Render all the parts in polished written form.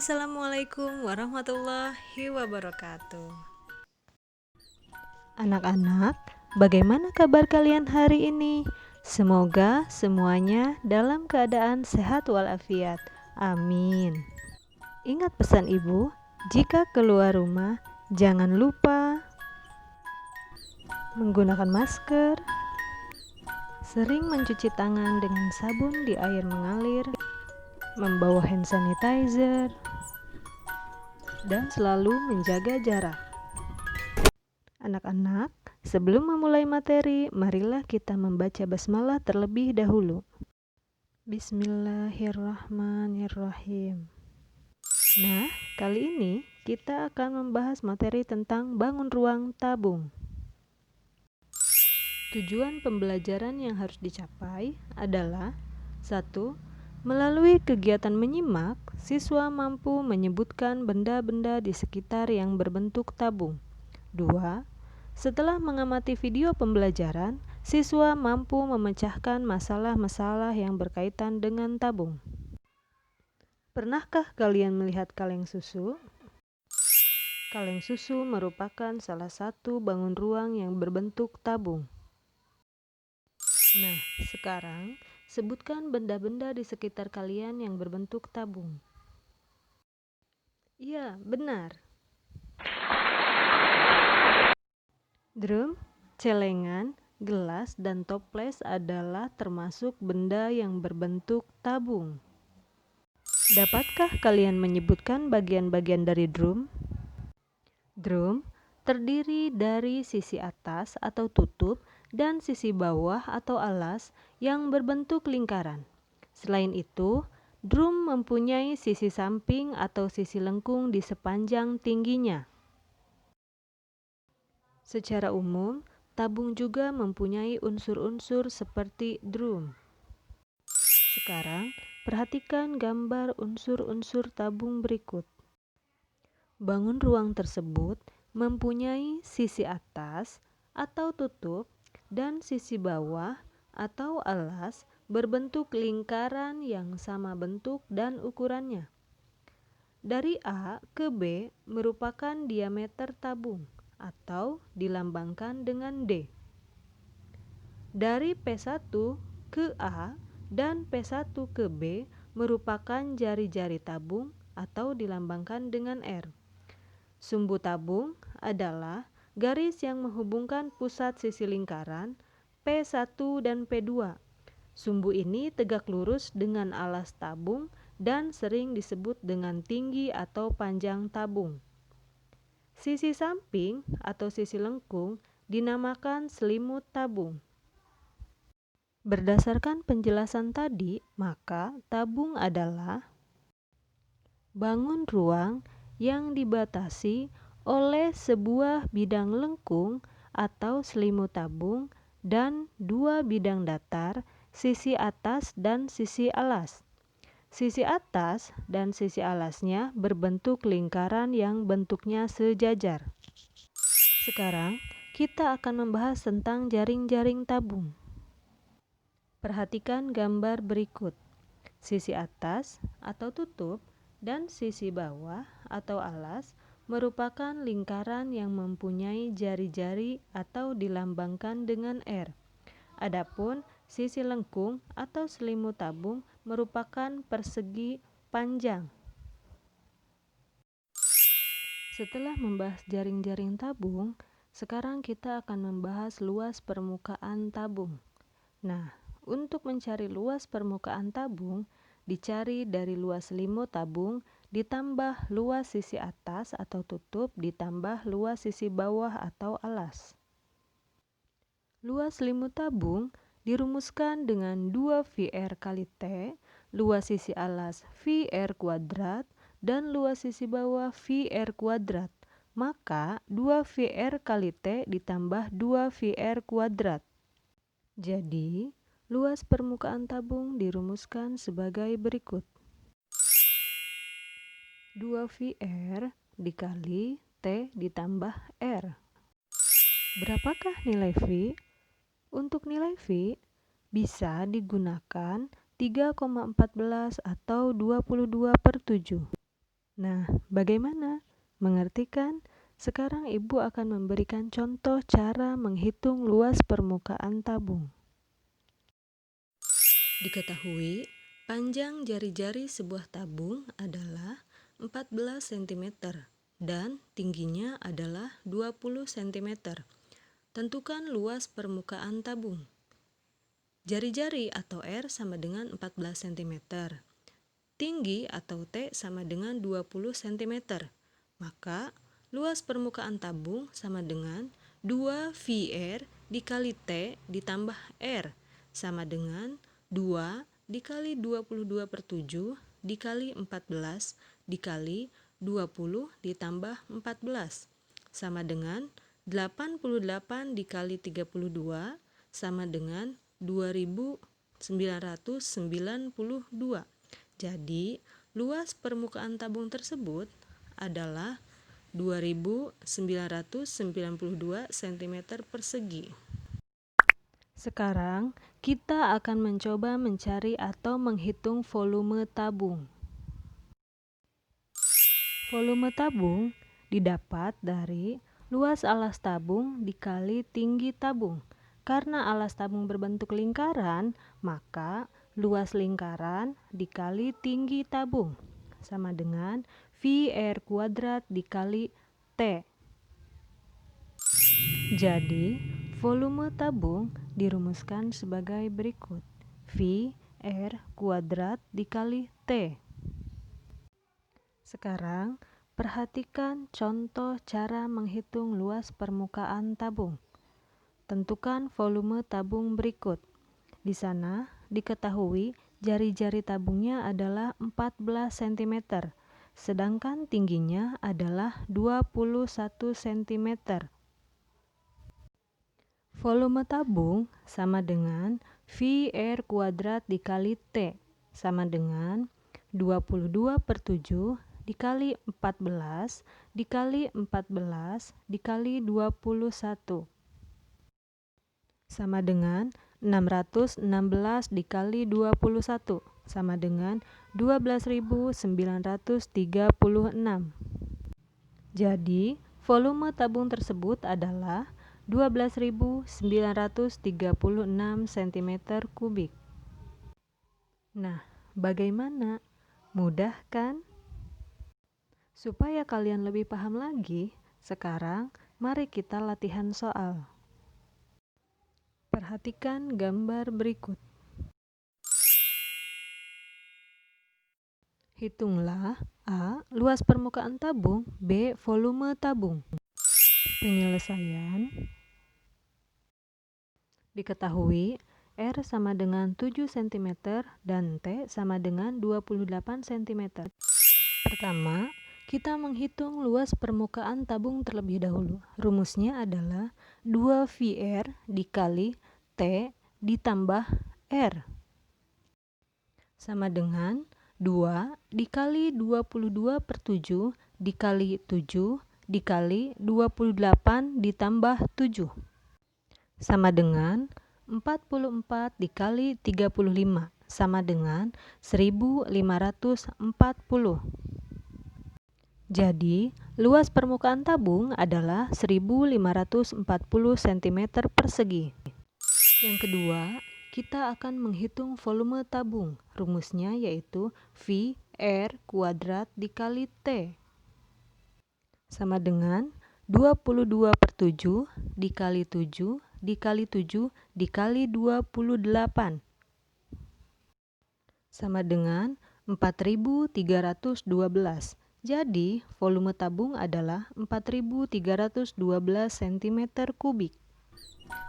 Assalamualaikum warahmatullahi wabarakatuh. Anak-anak, bagaimana kabar kalian hari ini? Semoga semuanya dalam keadaan sehat walafiat. Amin. Ingat pesan ibu, jika keluar rumah, jangan lupa menggunakan masker, sering mencuci tangan dengan sabun di air mengalir, membawa hand sanitizer, dan selalu menjaga jarak. Anak-anak, sebelum memulai materi, marilah kita membaca basmalah terlebih dahulu. Bismillahirrahmanirrahim. Nah, kali ini kita akan membahas materi tentang bangun ruang tabung. Tujuan pembelajaran yang harus dicapai adalah 1. Melalui kegiatan menyimak, siswa mampu menyebutkan benda-benda di sekitar yang berbentuk tabung. 2. Setelah mengamati video pembelajaran, siswa mampu memecahkan masalah-masalah yang berkaitan dengan tabung. Pernahkah kalian melihat kaleng susu? Kaleng susu merupakan salah satu bangun ruang yang berbentuk tabung. Nah, sekarang sebutkan benda-benda di sekitar kalian yang berbentuk tabung. Iya, benar. Drum, celengan, gelas, dan toples adalah termasuk benda yang berbentuk tabung. Dapatkah kalian menyebutkan bagian-bagian dari drum? Drum terdiri dari sisi atas atau tutup dan sisi bawah atau alas yang berbentuk lingkaran. Selain itu, drum mempunyai sisi samping atau sisi lengkung di sepanjang tingginya. Secara umum, tabung juga mempunyai unsur-unsur seperti drum. Sekarang, perhatikan gambar unsur-unsur tabung berikut. Bangun ruang tersebut mempunyai sisi atas atau tutup dan sisi bawah atau alas berbentuk lingkaran yang sama bentuk dan ukurannya. Dari A ke B merupakan diameter tabung atau dilambangkan dengan D. Dari P1 ke A dan P1 ke B merupakan jari-jari tabung atau dilambangkan dengan R. Sumbu tabung adalah garis yang menghubungkan pusat sisi lingkaran P1 dan P2. Sumbu ini tegak lurus dengan alas tabung dan sering disebut dengan tinggi atau panjang tabung. Sisi samping atau sisi lengkung dinamakan selimut tabung. Berdasarkan penjelasan tadi, maka tabung adalah bangun ruang yang dibatasi oleh sebuah bidang lengkung atau selimut tabung dan dua bidang datar, sisi atas dan sisi alas. Sisi atas dan sisi alasnya berbentuk lingkaran yang bentuknya sejajar. Sekarang, kita akan membahas tentang jaring-jaring tabung. Perhatikan gambar berikut. Sisi atas atau tutup dan sisi bawah atau alas merupakan lingkaran yang mempunyai jari-jari atau dilambangkan dengan R. Adapun sisi lengkung atau selimut tabung merupakan persegi panjang. Setelah membahas jaring-jaring tabung, sekarang kita akan membahas luas permukaan tabung. Nah, untuk mencari luas permukaan tabung, dicari dari luas selimut tabung ditambah luas sisi atas atau tutup ditambah luas sisi bawah atau alas. Luas selimut tabung dirumuskan dengan 2VR kali T, luas sisi alas VR kuadrat, dan luas sisi bawah VR kuadrat. Maka 2VR kali T ditambah 2VR kuadrat. Jadi, luas permukaan tabung dirumuskan sebagai berikut. 2VR dikali T ditambah R. Berapakah nilai V? Untuk nilai V bisa digunakan 3,14 atau 22/7. Nah, bagaimana? Mengerti kan? Sekarang Ibu akan memberikan contoh cara menghitung luas permukaan tabung. Diketahui, panjang jari-jari sebuah tabung adalah 14 cm dan tingginya adalah 20 cm. Tentukan luas permukaan tabung. Jari-jari atau R sama dengan 14 cm. Tinggi atau T sama dengan 20 cm. Maka, luas permukaan tabung sama dengan 2VR dikali T ditambah R sama dengan 2 dikali 22/7 dikali 14 dikali 20 ditambah 14 sama dengan 88 dikali 32 sama dengan 2992. Jadi, luas permukaan tabung tersebut adalah 2992 cm persegi. Sekarang, kita akan mencoba mencari atau menghitung volume tabung. Volume tabung didapat dari luas alas tabung dikali tinggi tabung. Karena alas tabung berbentuk lingkaran, maka luas lingkaran dikali tinggi tabung sama dengan VR kuadrat dikali T. Jadi, volume tabung dirumuskan sebagai berikut. V R kuadrat dikali T. Sekarang, perhatikan contoh cara menghitung luas permukaan tabung. Tentukan volume tabung berikut. Di sana diketahui jari-jari tabungnya adalah 14 cm, sedangkan tingginya adalah 21 cm. Volume tabung sama dengan VR kuadrat dikali T sama dengan 22/7 dikali 14 dikali 14 dikali 21 sama dengan 616 dikali 21 sama dengan 12.936. Jadi, volume tabung tersebut adalah 12.936 cm kubik. Nah, bagaimana? Mudah kan? Supaya kalian lebih paham lagi, sekarang mari kita latihan soal. Perhatikan gambar berikut. Hitunglah A. Luas permukaan tabung, B. Volume tabung. Penyelesaian. Diketahui R sama dengan 7 cm dan T sama dengan 28 cm. Pertama, kita menghitung luas permukaan tabung terlebih dahulu. Rumusnya adalah 2VR dikali T ditambah R sama dengan 2 dikali 22/7 dikali 7 dikali 28 ditambah 7 sama dengan 44 dikali 35 sama dengan 1540. Jadi, luas permukaan tabung adalah 1540 cm persegi. Yang kedua, kita akan menghitung volume tabung. Rumusnya yaitu V R kuadrat dikali T sama dengan 22/7 dikali 7 dikali 7 dikali 28 sama dengan 4.312. Jadi, volume tabung adalah 4.312 cm kubik.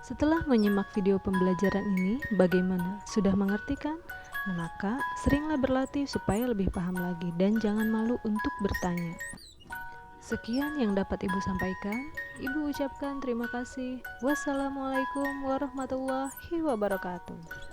Setelah menyimak video pembelajaran ini, bagaimana? Sudah mengerti kan? Nah, maka seringlah berlatih supaya lebih paham lagi dan jangan malu untuk bertanya. Sekian yang dapat Ibu sampaikan. Ibu ucapkan terima kasih. Wassalamualaikum warahmatullahi wabarakatuh.